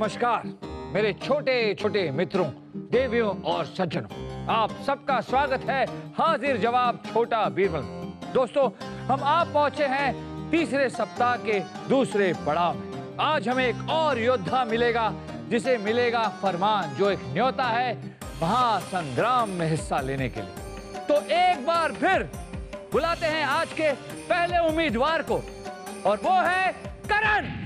नमस्कार मेरे छोटे छोटे मित्रों, देवियों और सज्जनों, आप सबका स्वागत है हाजिर जवाब छोटा बीरबल। दोस्तों, हम आप पहुंचे हैं तीसरे सप्ताह के दूसरे पड़ाव में। आज हमें एक और योद्धा मिलेगा जिसे मिलेगा फरमान, जो एक न्योता है महासंग्राम में हिस्सा लेने के लिए। तो एक बार फिर बुलाते हैं आज के पहले उम्मीदवार को, और वो है करण।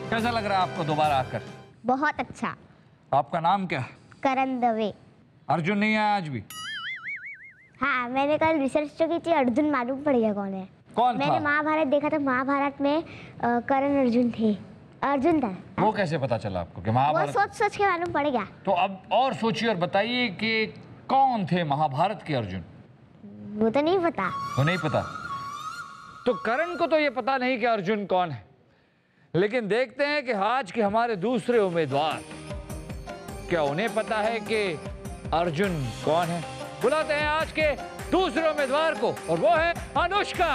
कैसा लग रहा है आपको दोबारा आकर? बहुत अच्छा। आपका नाम क्या है? करण दवे। अर्जुन नहीं आया आज भी? हाँ, मैंने कल रिसर्च जो की थी, अर्जुन मालूम पड़ गया कौन है। कौन मैंने था? महाभारत देखा था, महाभारत में करण अर्जुन थे। अर्जुन था। वो कैसे पता चला आपको कि वो महाभारत? सोच सोच के मालूम पड़ गया। तो अब और सोचिए और बताइए कि कौन थे महाभारत के अर्जुन? वो तो नहीं पता। वो नहीं पता। तो करण को तो ये पता नहीं कि अर्जुन कौन है, लेकिन देखते हैं कि आज के हमारे दूसरे उम्मीदवार, क्या उन्हें पता है कि अर्जुन कौन है? बुलाते हैं आज के दूसरे उम्मीदवार को, और वो है अनुष्का।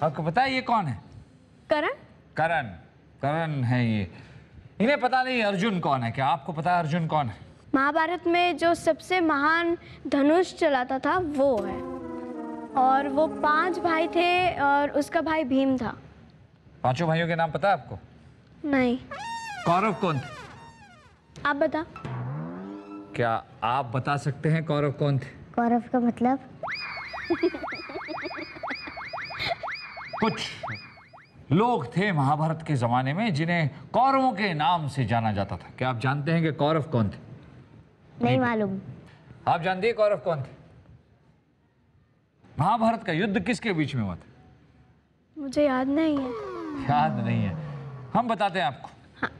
आपको पता है ये कौन है? करण। करण। करण है ये। इन्हें पता नहीं अर्जुन कौन है। क्या आपको पता है अर्जुन कौन है? महाभारत में जो सबसे महान धनुष चलाता था वो है, और वो 5 भाई थे और उसका भाई भीम था। पांचों भाइयों के नाम पता है आपको? नहीं। कौरव कौन थे? आप बता। क्या आप बता सकते हैं कौरव कौन थे? कौरव का मतलब? कुछ लोग थे महाभारत के जमाने में जिन्हें कौरवों के नाम से जाना जाता था। क्या आप जानते हैं कि कौरव कौन थे? नहीं मालूम। आप जानती है कौरव कौन थे? महाभारत का युद्ध किसके बीच में हुआ था? मुझे याद नहीं है। याद नहीं है? हम बताते हैं आपको। हाँ।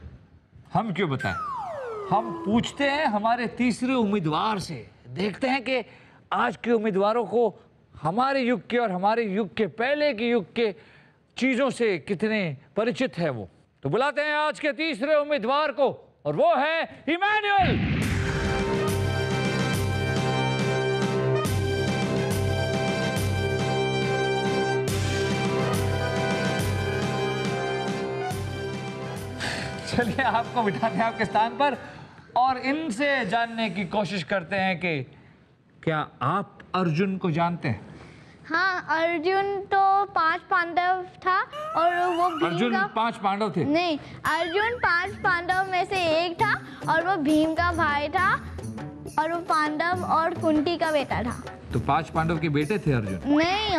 हम क्यों बताएं? हम पूछते हैं हमारे तीसरे उम्मीदवार से, देखते हैं कि आज के उम्मीदवारों को हमारे युग के और हमारे युग के पहले के युग के चीजों से कितने परिचित है वो। तो बुलाते हैं आज के तीसरे उम्मीदवार को, और वो है इमैनुअल। चलिए आपको बिठाते हैं आपके स्थान पर, और इनसे जानने की कोशिश करते हैं कि क्या आप अर्जुन को जानते हैं? हाँ, अर्जुन तो 5 पांडव था, और वो भीम अर्जुन का 5 पांडव थे? नहीं, अर्जुन 5 पांडव में से एक था, और वो भीम का भाई था, और वो पांडव और कुंती का बेटा था। तो 5 पांडव के बेटे थे अर्जुन? नहीं,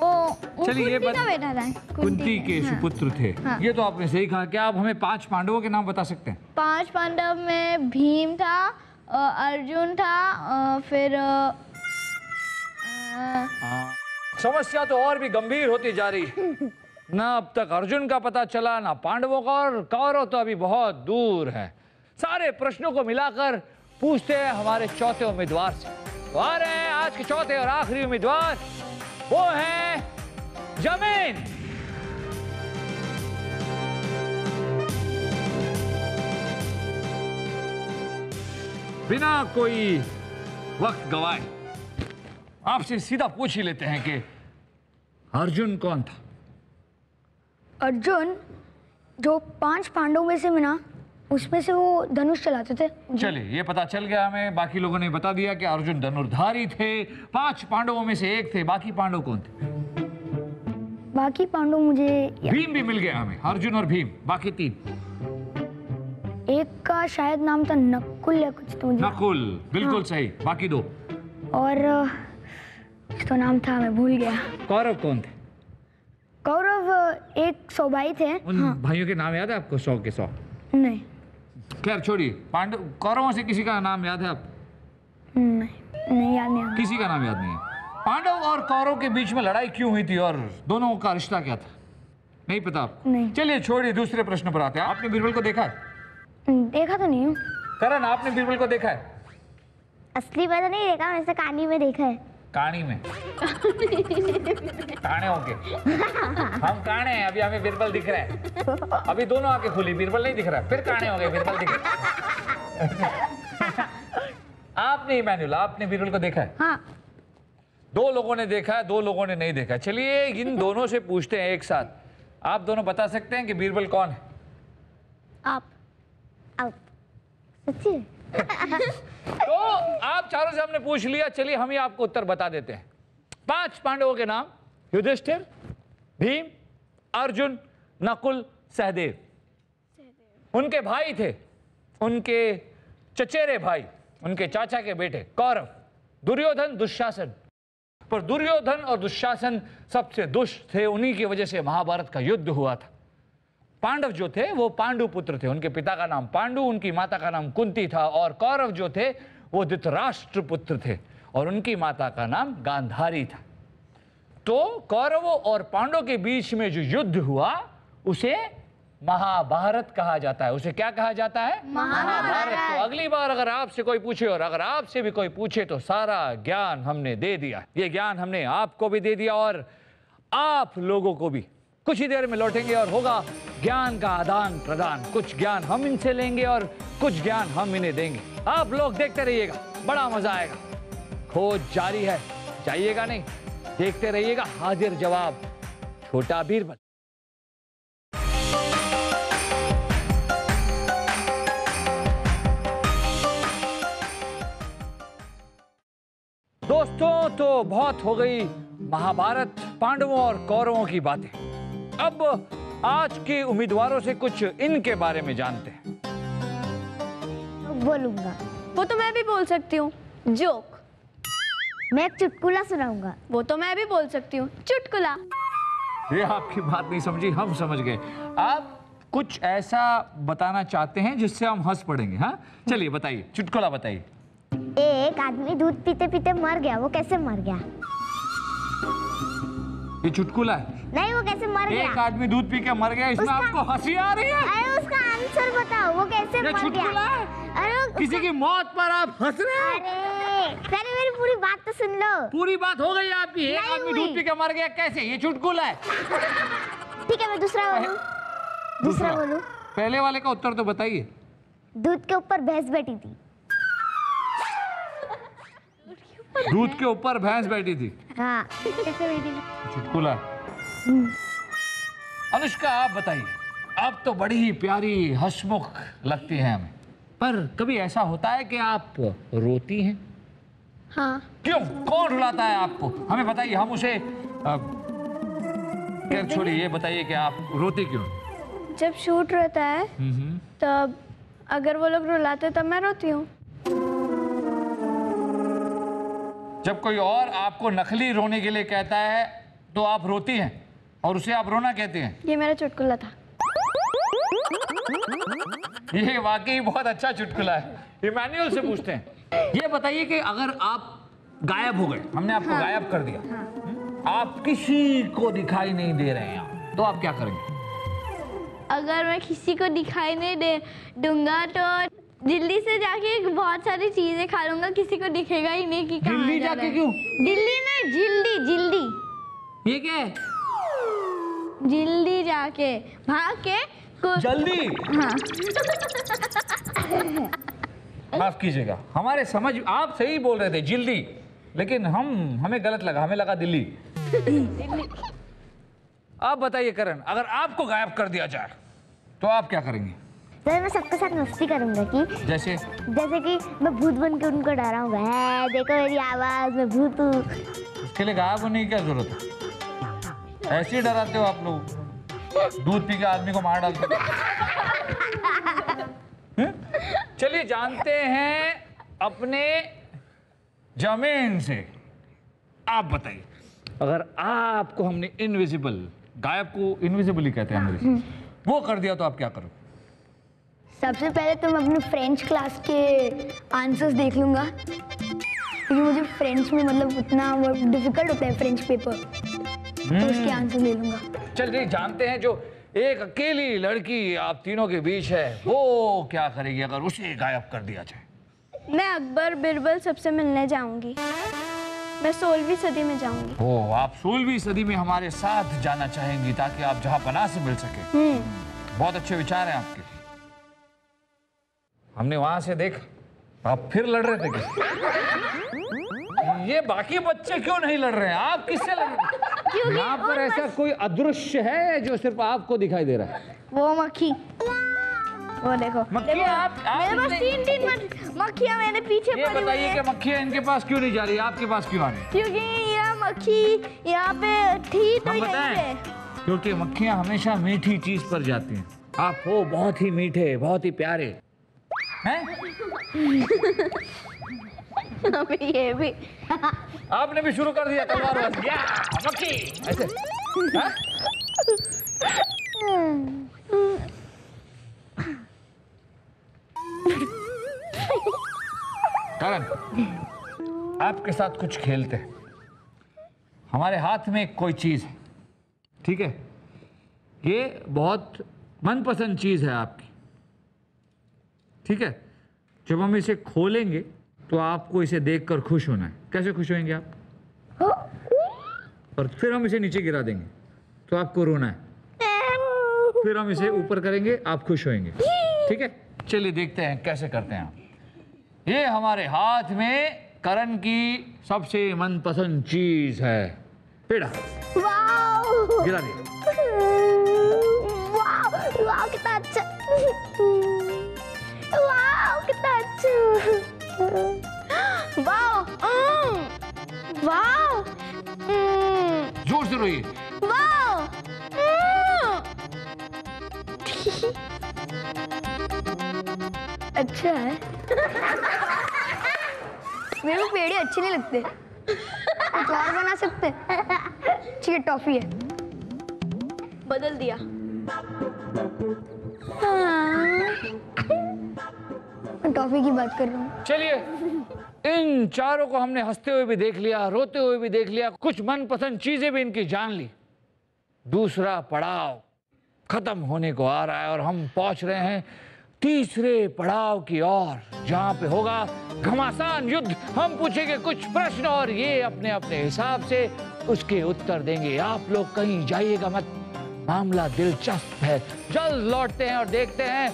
वो चलिए ये कुंती का बेटा था। कुंती के हाँ। सुपुत्र थे। हाँ। ये तो आपने सही कहा। क्या आप हमें 5 पांडवों के नाम बता सकते हैं? 5 पांडव में भीम था, अर्जुन था, फिर समस्या तो और भी गंभीर होती जा रही है। ना अब तक अर्जुन का पता चला, ना पांडवों का, और कौरव तो अभी बहुत दूर है। सारे प्रश्नों को मिलाकर पूछते हैं हमारे चौथे उम्मीदवार से। तो आ रहे हैं आज के चौथे और आखिरी उम्मीदवार, वो है जमीन। बिना कोई वक्त गवाए आपसे सीधा पूछ ही लेते हैं कि अर्जुन कौन था? अर्जुन जो 5 पांडवों में से मिला, उसमें से वो धनुष चलाते थे। चलिए ये पता चल गया हमें। बाकी लोगों ने बता दिया कि अर्जुन धनुर्धारी थे, 5 पांडवों में से एक थे। बाकी पांडव कौन थे? बाकी पांडव मुझे भीम भी मिल गया हमें, अर्जुन और भीम, बाकी 3। एक का शायद नाम था नकुल या कुछ, तो मुझे नकुल, बिल्कुल हाँ। सही। बाकी 2? और तो नाम था, मैं भूल गया। कौरव कौन थे? कौरव 100 भाई थे। उन हाँ। भाइयों के नाम याद है आपको? 100 के 100? नहीं खैर छोड़िए। पांडव कौरवों से किसी का नाम याद है आप? नहीं याद नहीं आ रहा। किसी का नाम याद नहीं है। पांडव और कौरव के बीच में लड़ाई क्यों हुई थी, और दोनों का रिश्ता क्या था? नहीं पता आपको? नहीं। चलिए छोड़िए, दूसरे प्रश्न पर आते हैं। आपने बीरबल को देखा है? देखा तो नहीं हूँ। करण, आपने बीरबल को देखा है? असली में तो नहीं देखा, वैसे कहानी में देखा है। कहानी में काने होके हम काने हैं, अभी हमें बीरबल दिख रहा है, अभी दोनों आंखें खुली, बीरबल नहीं दिख रहा, फिर काने हो गए, बीरबल दिख रहा। आपने इमैनुअल, आपने बीरबल को देखा है? हाँ। 2 लोगों ने देखा है, 2 लोगों ने नहीं देखा। चलिए इन दोनों से पूछते हैं एक साथ, आप दोनों बता सकते हैं कि बीरबल कौन है? आप सच्ची? तो आप चारों से हमने पूछ लिया, चलिए हम ही आपको उत्तर बता देते हैं। 5 पांडवों के नाम, युधिष्ठिर, भीम, अर्जुन, नकुल, सहदेव। उनके भाई थे, उनके चचेरे भाई, उनके चाचा के बेटे कौरव, दुर्योधन, दुशासन। पर दुर्योधन और दुशासन सबसे दुष्ट थे, उन्हीं की वजह से महाभारत का युद्ध हुआ था। पांडव जो थे वो पांडु पुत्र थे, उनके पिता का नाम पांडु, उनकी माता का नाम कुंती था। और कौरव जो थे वो धृतराष्ट्र पुत्र थे और उनकी माता का नाम गांधारी था। तो कौरवों और पांडवों के बीच में जो युद्ध हुआ उसे महाभारत कहा जाता है। उसे क्या कहा जाता है? महाभारत। तो अगली बार अगर आपसे कोई पूछे, और अगर आपसे भी कोई पूछे, तो सारा ज्ञान हमने दे दिया। ये ज्ञान हमने आपको भी दे दिया और आप लोगों को भी। कुछ ही देर में लौटेंगे और होगा ज्ञान का आदान प्रदान। कुछ ज्ञान हम इनसे लेंगे और कुछ ज्ञान हम इन्हें देंगे। आप लोग देखते रहिएगा, बड़ा मजा आएगा। खोज जारी है, जाइएगा नहीं, देखते रहिएगा हाजिर जवाब छोटा बीरबल। दोस्तों, तो बहुत हो गई महाभारत, पांडवों और कौरवों की बातें। अब आज के उम्मीदवारों से कुछ इनके बारे में जानते हैं। बोलूंगा। वो तो मैं भी बोल सकती हूँ, जोक। मैं एक चुटकुला सुनाऊंगा। वो तो मैं भी बोल सकती हूँ, चुटकुला। ये आपकी बात नहीं समझी, हम समझ गए। आप कुछ ऐसा बताना चाहते हैं जिससे हम हंस पड़ेंगे। हाँ, चलिए बताइए, चुटकुला बताइए। एक आदमी दूध पीते पीते मर गया। वो कैसे मर गया? ये चुटकुला है? नहीं, वो कैसे मर गया? एक आदमी दूध पी के मर गया, इसमें आपको हंसी आ रही है? अरे उसका आंसर बताओ, वो कैसे ये मर गया? चुटकुला है? अरे किसी की मौत पर आप हंस रहे हैं? अरे पहले मेरी पूरी बात तो सुन लो। पूरी बात हो गई आपकी। एक नहीं आदमी हुई। दूध पी के मर गया, कैसे? ये चुटकुला है। ठीक है, मैं दूसरा बोलूं? दूसरा बोलूं? पहले वाले का उत्तर तो बताइए। दूध के ऊपर भैंस बैठी थी। दूध के ऊपर भैंस बैठी थी। हाँ। कैसे बैठी? चुटकुला। अनुष्का, आप बताइए। आप तो बड़ी ही प्यारी हंसमुख लगती हैं हमें, पर कभी ऐसा होता है कि आप रोती हैं? हाँ। क्यों? कौन रुलाता है आपको? हमें बताइए, हम उसे छोड़िए, ये बताइए कि आप रोती क्यों? जब शूट रहता है तब अगर वो लोग रुलाते तब मैं रोती हूँ। जब कोई और आपको नकली रोने के लिए कहता है तो आप रोती हैं और उसे आप रोना कहते हैं। ये मेरा चुटकुला था। ये वाकई बहुत अच्छा चुटकुला है। इमैनुअल से पूछते हैं, ये बताइए कि अगर आप गायब हो गए, हमने आपको गायब कर दिया, आप किसी को दिखाई नहीं दे रहे हैं, तो आप क्या करेंगे? अगर मैं किसी को दिखाई नहीं दूंगा तो दिल्ली से जाके बहुत सारी चीजें खा लूंगा, किसी को दिखेगा ही नहीं कि कहाँ दिल्ली जा रहा जाके है। क्यों? दिल्ली नहीं, जिल्दी। ये क्या है? जिल्दी जाके भाग के जल्दी। हाँ। माफ कीजिएगा, हमारे समझ, आप सही बोल रहे थे जल्दी, लेकिन हमें गलत लगा, हमें लगा दिल्ली। आप बताइए करण, अगर आपको गायब कर दिया जाए तो आप क्या करेंगे? तो मैं सबके साथ मस्ती करूंगा कि जैसे कि मैं भूत बन के उनको डराऊंगा। है, देखो मेरी आवाज, मैं भूत हूँ। उसके लिए गायब होने की क्या जरूरत है? ऐसे ही डराते हो आप लोग, दूध पी के आदमी को मार डालते। चलिए जानते हैं अपने जमीन से। आप बताइए, अगर आपको हमने इनविजिबल, गायब को इनविजिबल ही कहते हैं अंग्रेजी, वो कर दिया तो आप क्या करोगे? सबसे पहले तो मैं अपने फ्रेंच क्लास के आंसर्स देख लूँगा, क्योंकि मुझे फ्रेंच में मतलब उतना डिफिकल्ट होता है फ्रेंच पेपर, तो उसके आंसर ले लूँगा। चलिए जानते हैं, जो एक अकेली लड़की आप तीनों के बीच है, वो क्या करेगी अगर उसे गायब कर दिया जाए? मैं अकबर, बिरबल सबसे मिलने जाऊंगी। मैं 16वीं सदी में जाऊंगी। ओ, आप 16वीं सदी में हमारे साथ जाना चाहेंगी ताकि आप जहां पनाह से मिल सके। बहुत अच्छे विचार हैं आपके। हमने वहां से देखा आप फिर लड़ रहे थे क्या? ये बाकी बच्चे क्यों नहीं लड़ रहे हैं? आप किससे लड़ रहे हैं? यहाँ पर ऐसा कोई अदृश्य है जो सिर्फ आपको दिखाई दे रहा है? वो मक्खी, वो देखो मक्खी, आप मेरे पास तीन मक्खियाँ मेरे पीछे ये पड़ी हुई बताइए हैं। कि मक्खियाँ इनके पास क्यों नहीं जा रही, आपके पास क्यों आ रही? क्योंकि यह मक्खी यहाँ पे थी तो हम यहीं बताएं, पे। क्योंकि मक्खियाँ हमेशा मीठी चीज पर जाती हैं। आप हो बहुत ही मीठे, बहुत ही प्यारे हैं। अभी ये भी आपने भी शुरू कर दिया तलवारबाजी। या मक्खी ऐसे, हाँ? करण, आपके साथ कुछ खेलते हैं। हमारे हाथ में कोई चीज है, ठीक है? ये बहुत मनपसंद चीज है आपकी, ठीक है? जब हम इसे खोलेंगे तो आपको इसे देखकर खुश होना है। कैसे खुश होंगे आप? और फिर हम इसे नीचे गिरा देंगे तो आपको रोना है। फिर हम इसे ऊपर करेंगे, आप खुश होंगे, ठीक है? चलिए देखते हैं कैसे करते हैं आप। ये हमारे हाथ में करण की सबसे मनपसंद चीज है, पेड़ा। वाओ गिरा दिया। वाओ वाओ कितना अच्छा, वाओ कितना अच्छा, वाओ वाओ जोर से रोइए। वाओ। अच्छा है। मेरे को पेड़े अच्छे नहीं लगते, कुछ और बना सकते। ठीक है, टॉफी है। बदल दिया। मैं टॉफी की बात कर रहा हूँ। चलिए, इन चारों को हमने हंसते हुए भी देख लिया, रोते हुए भी देख लिया, कुछ मनपसंद चीजें भी इनकी जान ली। दूसरा पड़ाव खत्म होने को आ रहा है और हम पहुंच रहे हैं तीसरे पड़ाव की ओर, जहां पे होगा घमासान युद्ध। हम पूछेंगे कुछ प्रश्न और ये अपने अपने हिसाब से उसके उत्तर देंगे। आप लोग कहीं जाइएगा मत, मामला दिलचस्प है। जल्द लौटते हैं और देखते हैं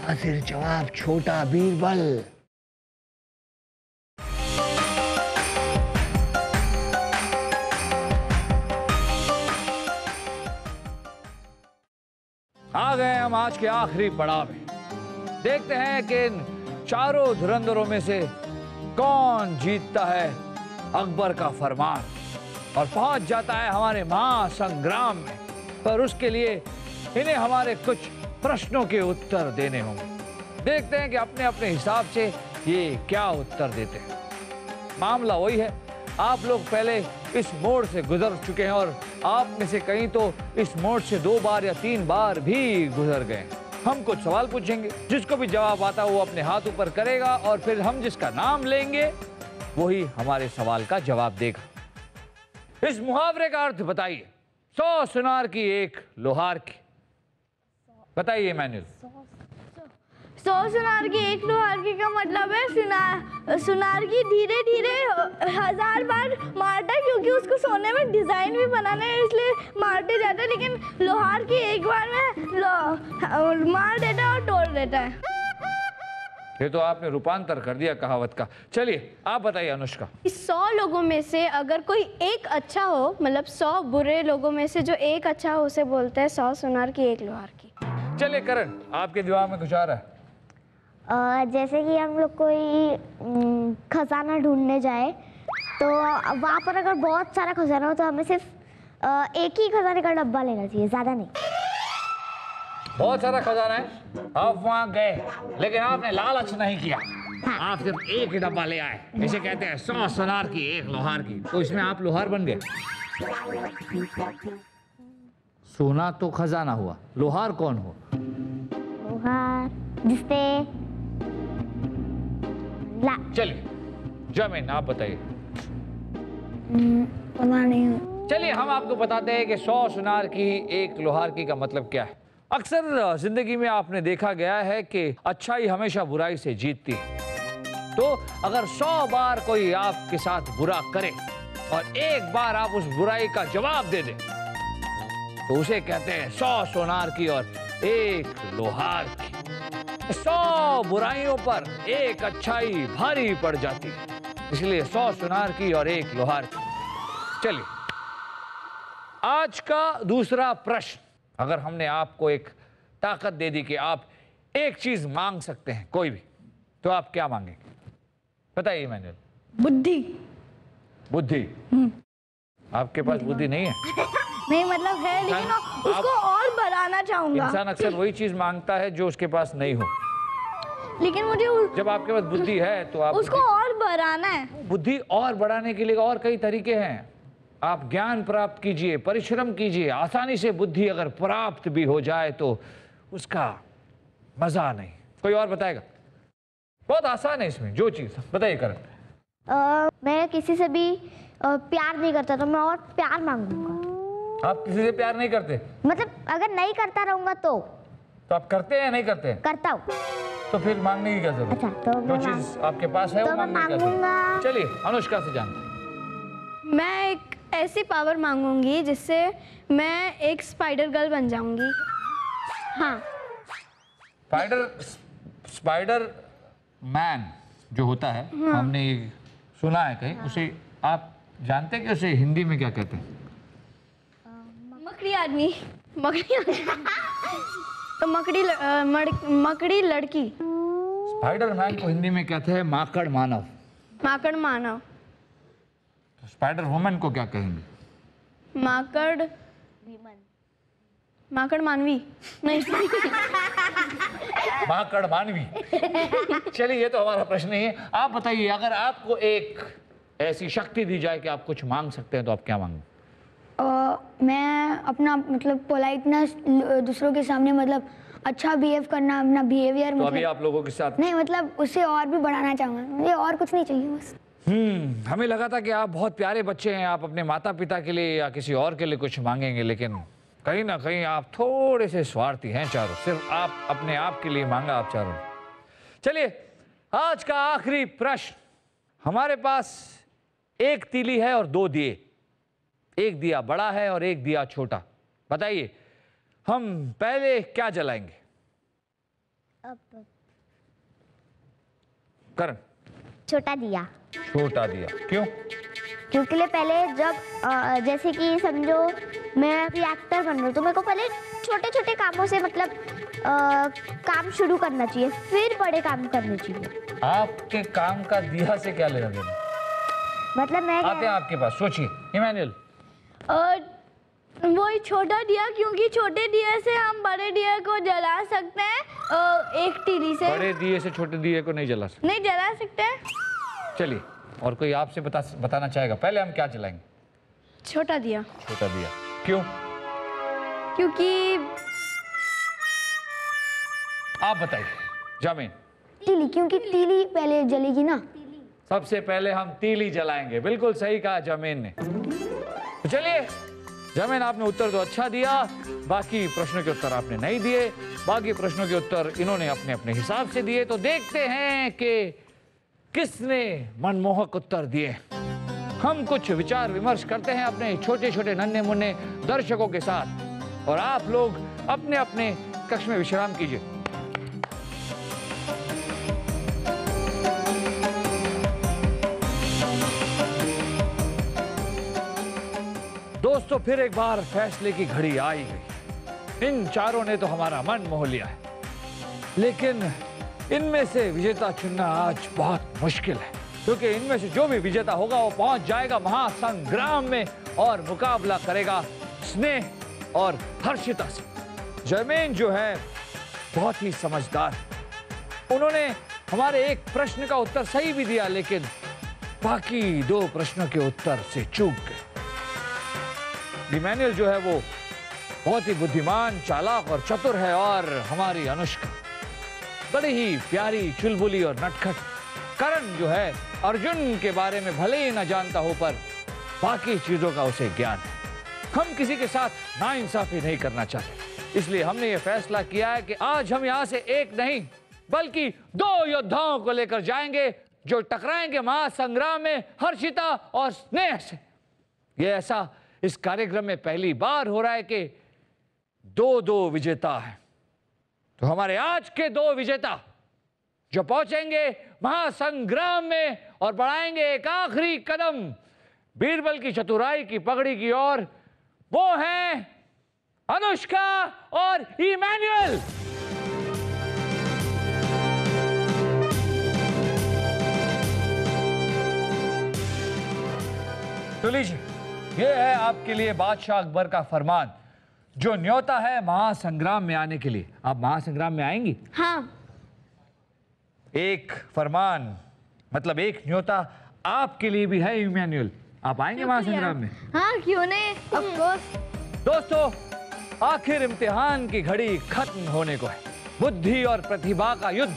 हाजिर जवाब छोटा बीरबल। आ गए हम आज के आखिरी पड़ाव में। देखते हैं कि इन चारों धुरंधरों में से कौन जीतता है अकबर का फरमान और पहुंच जाता है हमारे महासंग्राम में। पर उसके लिए इन्हें हमारे कुछ प्रश्नों के उत्तर देने होंगे। देखते हैं कि अपने अपने हिसाब से ये क्या उत्तर देते हैं। मामला वही है, आप लोग पहले इस मोड़ से गुजर चुके हैं और आप में से कहीं तो इस मोड़ से 2 बार या 3 बार भी गुजर गए। हम कुछ सवाल पूछेंगे, जिसको भी जवाब आता वो अपने हाथ ऊपर करेगा और फिर हम जिसका नाम लेंगे वही हमारे सवाल का जवाब देगा। इस मुहावरे का अर्थ बताइए। 100 सुनार की 1 लोहार की। बताइए मैनुअल। 100 सुनार की 1 लोहार की का मतलब है सुनार की धीरे धीरे 1000 बार मारता है, क्योंकि उसको सोने में डिजाइन भी बनाना है इसलिए मारते जाते हैं। लेकिन लोहार की एक बार में मार देता है और तोड़ देता है। ये तो आपने रूपांतर कर दिया कहावत का। चलिए आप बताइए अनुष्का। 100 लोगों में से अगर कोई एक अच्छा हो, मतलब 100 बुरे लोगों में से जो एक अच्छा हो उसे बोलते हैं 100 सुनार की 1 लोहार की। चलिए करण, आपके दिमाग में कुछ आ रहा है? जैसे कि हम लोग कोई खजाना ढूंढने जाए तो वहाँ पर अगर बहुत सारा खजाना हो तो हमें सिर्फ एक ही खजाने का डब्बा लेना चाहिए, ज़्यादा नहीं। बहुत सारा खजाना है, आप वहां गए लेकिन आपने लालच नहीं किया, आप सिर्फ एक ही डब्बा ले आए। इसे कहते हैं 100 सुनार की 1 लोहार की। तो इसमें आप लोहार बन गए। सोना तो खजाना हुआ, लोहार कौन हो? लोहार जिससे चलिए जमीन आप बताइए। पता नहीं। चलिए हम आपको बताते हैं कि 100 सुनार की 1 लोहार की का मतलब क्या है। अक्सर जिंदगी में आपने देखा गया है कि अच्छाई हमेशा बुराई से जीतती है। तो अगर 100 बार कोई आपके साथ बुरा करे और एक बार आप उस बुराई का जवाब दे दें तो उसे कहते हैं 100 सोनार की और 1 लोहार की। 100 बुराइयों पर एक अच्छाई भारी पड़ जाती है, इसलिए 100 सोनार की और 1 लोहार की। चलिए आज का दूसरा प्रश्न, अगर हमने आपको एक ताकत दे दी कि आप एक चीज मांग सकते हैं कोई भी, तो आप क्या मांगेंगे? बताइए मैंने। बुद्धि। बुद्धि? आपके पास बुद्धि नहीं है? नहीं मतलब है, लेकिन उसको और बढ़ाना चाहूंगा। इंसान अक्सर वही चीज मांगता है जो उसके पास नहीं हो, लेकिन मुझे जब आपके पास बुद्धि है तो आप उसको और बढ़ाना है। बुद्धि और बढ़ाने के लिए और कई तरीके हैं। आप ज्ञान प्राप्त कीजिए, परिश्रम कीजिए। आसानी से बुद्धि अगर प्राप्त भी हो जाए तो उसका मजा नहीं। कोई और बताएगा? बहुत आसान है इसमें जो चीज। बताइए करण। मैं किसी से भी प्यार नहीं करता तो मैं और प्यार मांगूंगा। आप किसी से प्यार नहीं करते? मतलब अगर नहीं करता रहूंगा तो आप करते हैं या नहीं करते? करता हूँ। तो फिर मांगने की क्या जरूरत? अच्छा, तो जो चीज आपके पास है तो वो मैं मांगने की क्या जरूरत? मांगूंगा। चलिए अनुष्का से जानते हैं। मैं एक ऐसी पावर मांगूंगी जिससे मैं एक स्पाइडर गर्ल बन जाऊंगी। हाँ। स्पाइडर मैन जो होता है, हमने ये सुना है कहीं, उसे आप जानते हैं कि उसे हिंदी में क्या कहते हैं? मकड़ी आदमी। मकड़ी आदमी। तो मकड़ी लड़की। स्पाइडर मैन को हिंदी में कहते हैं माकड़ मानव। माकड़ मानव। तो स्पाइडर वुमन को क्या कहेंगे? माकड़ मानवी। नहीं। माकड़ मानवी। चलिए ये तो हमारा प्रश्न ही है। आप बताइए, अगर आपको एक ऐसी शक्ति दी जाए कि आप कुछ मांग सकते हैं तो आप क्या मांगेंगे? मैं अपना मतलब पोलाइटनेस दूसरों के सामने मतलब अच्छा बिहेव करना, अपना बिहेवियर तो मतलब अभी आप लोगों के साथ नहीं मतलब उससे और भी बढ़ाना चाहूँगा। मुझे और कुछ नहीं चाहिए बस। हमें लगा था कि आप बहुत प्यारे बच्चे हैं, आप अपने माता पिता के लिए या किसी और के लिए कुछ मांगेंगे, लेकिन कहीं ना कहीं आप थोड़े से स्वार्थी हैं चारों। सिर्फ आप अपने आप के लिए मांगा आप चारों। चलिए आज का आखिरी प्रश्न। हमारे पास एक तीली है और 2 दिए। एक दिया बड़ा है और एक दिया छोटा। बताइए हम पहले क्या जलाएंगे? करण। छोटा दिया। छोटा दिया क्यों? क्योंकि पहले जब जैसे कि समझो मैं अभी एक्टर बन रहा हूँ तो मेरे को पहले छोटे छोटे कामों से मतलब काम शुरू करना चाहिए, फिर बड़े काम करने चाहिए। आपके काम का दिया से क्या लेना देना? मतलब मैं आते हैं आपके पास, सोचिए इमैनुअल। वही छोटा दिया, क्योंकि छोटे दिए से हम बड़े दिए को जला सकते हैं एक तीली से। बड़े दिए से छोटे दिए को नहीं जला सकते? नहीं जला सकते हैं। चलिए और कोई आपसे बताना चाहेगा? पहले हम क्या जलाएंगे? छोटा दिया। छोटा दिया क्यों? क्योंकि आप बताइए जामीन। तीली, क्योंकि तीली पहले जलेगी ना। सबसे पहले हम तीली जलाएंगे। बिल्कुल सही कहा जामीन ने। तो चलिए जामीन, आपने उत्तर तो अच्छा दिया, बाकी प्रश्नों के उत्तर आपने नहीं दिए। बाकी प्रश्नों के उत्तर इन्होंने अपने अपने हिसाब से दिए। तो देखते हैं कि किसने मनमोहक उत्तर दिए। हम कुछ विचार विमर्श करते हैं अपने छोटे छोटे नन्हे मुन्ने दर्शकों के साथ, और आप लोग अपने अपने कक्ष में विश्राम कीजिए। दोस्तों फिर एक बार फैसले की घड़ी आई गई। इन चारों ने तो हमारा मन मोह लिया है, लेकिन इनमें से विजेता चुनना आज बहुत मुश्किल है, क्योंकि इनमें से जो भी विजेता होगा वो पहुंच जाएगा महासंग्राम में और मुकाबला करेगा स्नेह और हर्षिता से। जमीन जो है बहुत ही समझदार है। उन्होंने हमारे एक प्रश्न का उत्तर सही भी दिया, लेकिन बाकी 2 प्रश्नों के उत्तर से चूक गए। इमैनुअल जो है वो बहुत ही बुद्धिमान, चालाक और चतुर है, और हमारी अनुष्का बड़ी ही प्यारी, चुलबुली और नटखट। करण जो है अर्जुन के बारे में भले ही न जानता हो, पर बाकी चीजों का उसे ज्ञान है। हम किसी के साथ नाइंसाफी नहीं करना चाहते, इसलिए हमने ये फैसला किया है कि आज हम यहाँ से एक नहीं बल्कि 2 योद्धाओं को लेकर जाएंगे, जो टकराएंगे महासंग्राम में हर्षिता और स्नेह से। ये ऐसा इस कार्यक्रम में पहली बार हो रहा है कि दो विजेता हैं। तो हमारे आज के 2 विजेता जो पहुंचेंगे महासंग्राम में और बढ़ाएंगे एक आखिरी कदम बीरबल की चतुराई की पगड़ी की ओर, वो हैं अनुष्का और इमैनुअल। तो लीजिए, ये है आपके लिए बादशाह अकबर का फरमान जो न्योता है महासंग्राम में आने के लिए। आप महासंग्राम में आएंगी? हाँ। एक फरमान मतलब एक न्योता आपके लिए भी है इमैनुअल। आप आएंगे महासंग्राम में? हाँ, क्यों नहीं, ऑफ कोर्स। दोस्तों, आखिर इम्तिहान की घड़ी खत्म होने को है। बुद्धि और प्रतिभा का युद्ध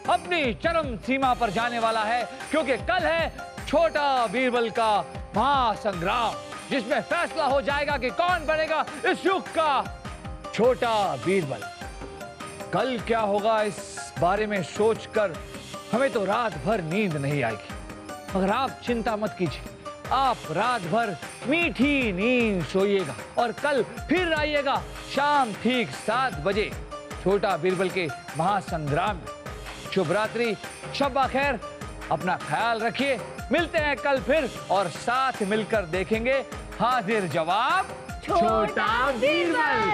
अपनी चरम सीमा पर जाने वाला है, क्योंकि कल है छोटा बीरबल का महासंग्राम, जिसमें फैसला हो जाएगा कि कौन बनेगा इस युग का छोटा बीरबल। कल क्या होगा इस बारे में सोचकर हमें तो रात भर नींद नहीं आएगी, मगर आप चिंता मत कीजिए। आप रात भर मीठी नींद सोइएगा और कल फिर आइएगा शाम ठीक 7 बजे छोटा बीरबल के महासंग्राम में। शुभ रात्रि, शब्बा खैर, अपना ख्याल रखिए। मिलते हैं कल फिर और साथ मिलकर देखेंगे हाजिर जवाब छोटा बीरबल।